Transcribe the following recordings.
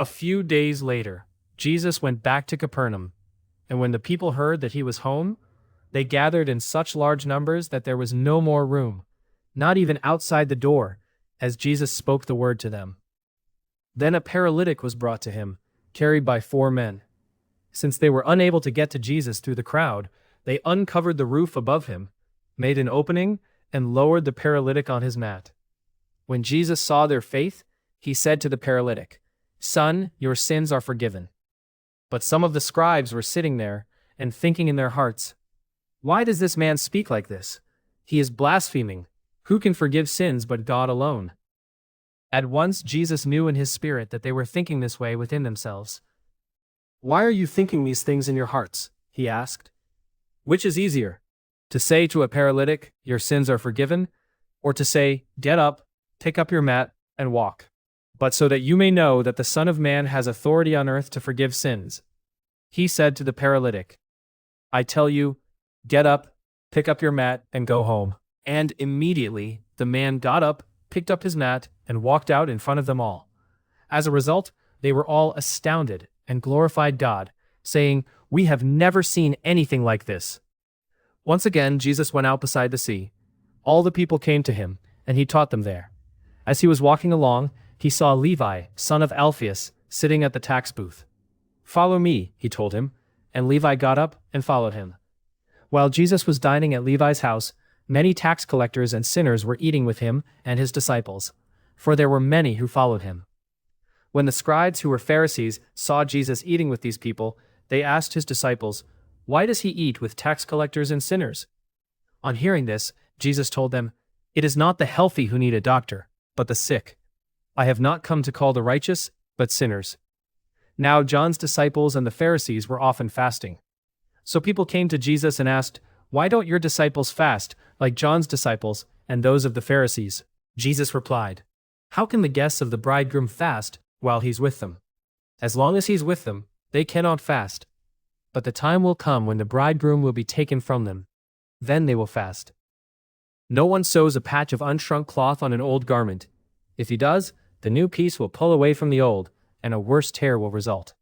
A few days later, Jesus went back to Capernaum, and when the people heard that he was home, they gathered in such large numbers that there was no more room, not even outside the door, as Jesus spoke the word to them. Then a paralytic was brought to him, carried by 4 men. Since they were unable to get to Jesus through the crowd, they uncovered the roof above him, made an opening, and lowered the paralytic on his mat. When Jesus saw their faith, he said to the paralytic, "Son, your sins are forgiven." But some of the scribes were sitting there, and thinking in their hearts, "Why does this man speak like this? He is blaspheming. Who can forgive sins but God alone?" At once Jesus knew in his spirit that they were thinking this way within themselves. "Why are you thinking these things in your hearts?" he asked. "Which is easier, to say to a paralytic, 'Your sins are forgiven,' or to say, 'Get up, pick up your mat, and walk'? But so that you may know that the Son of Man has authority on earth to forgive sins." He said to the paralytic, "I tell you, get up, pick up your mat, and go home." And immediately the man got up, picked up his mat, and walked out in front of them all. As a result, they were all astounded and glorified God, saying, "We have never seen anything like this." Once again, Jesus went out beside the sea. All the people came to him, and he taught them there. As he was walking along, he saw Levi, son of Alphaeus, sitting at the tax booth. "Follow me," he told him, and Levi got up and followed him. While Jesus was dining at Levi's house, many tax collectors and sinners were eating with him and his disciples, for there were many who followed him. When the scribes who were Pharisees saw Jesus eating with these people, they asked his disciples, "Why does he eat with tax collectors and sinners?" On hearing this, Jesus told them, "It is not the healthy who need a doctor, but the sick. I have not come to call the righteous, but sinners." Now John's disciples and the Pharisees were often fasting. So people came to Jesus and asked, "Why don't your disciples fast, like John's disciples and those of the Pharisees?" Jesus replied, "How can the guests of the bridegroom fast while he's with them? As long as he's with them, they cannot fast. But the time will come when the bridegroom will be taken from them. Then they will fast. No one sews a patch of unshrunk cloth on an old garment. If he does, the new piece will pull away from the old, and a worse tear will result.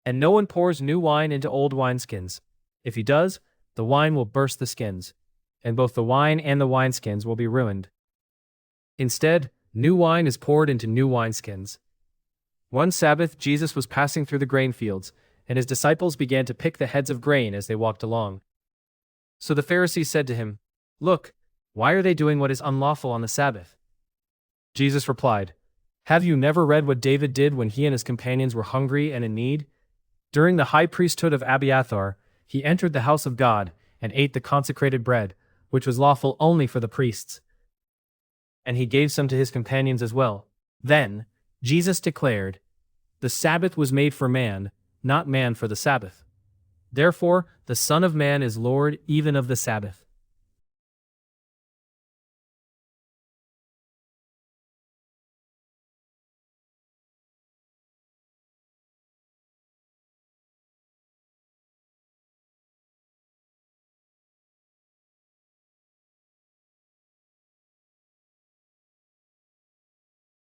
And no one pours new wine into old wineskins. If he does, the wine will burst the skins, and both the wine and the wineskins will be ruined. Instead, new wine is poured into new wineskins." One Sabbath, Jesus was passing through the grain fields, and his disciples began to pick the heads of grain as they walked along. So the Pharisees said to him, "Look, why are they doing what is unlawful on the Sabbath?" Jesus replied, "Have you never read what David did when he and his companions were hungry and in need? During the high priesthood of Abiathar, he entered the house of God and ate the consecrated bread, which was lawful only for the priests. And he gave some to his companions as well. Then Jesus declared, 'The Sabbath was made for man, not man for the Sabbath. Therefore, the Son of Man is Lord even of the Sabbath.'"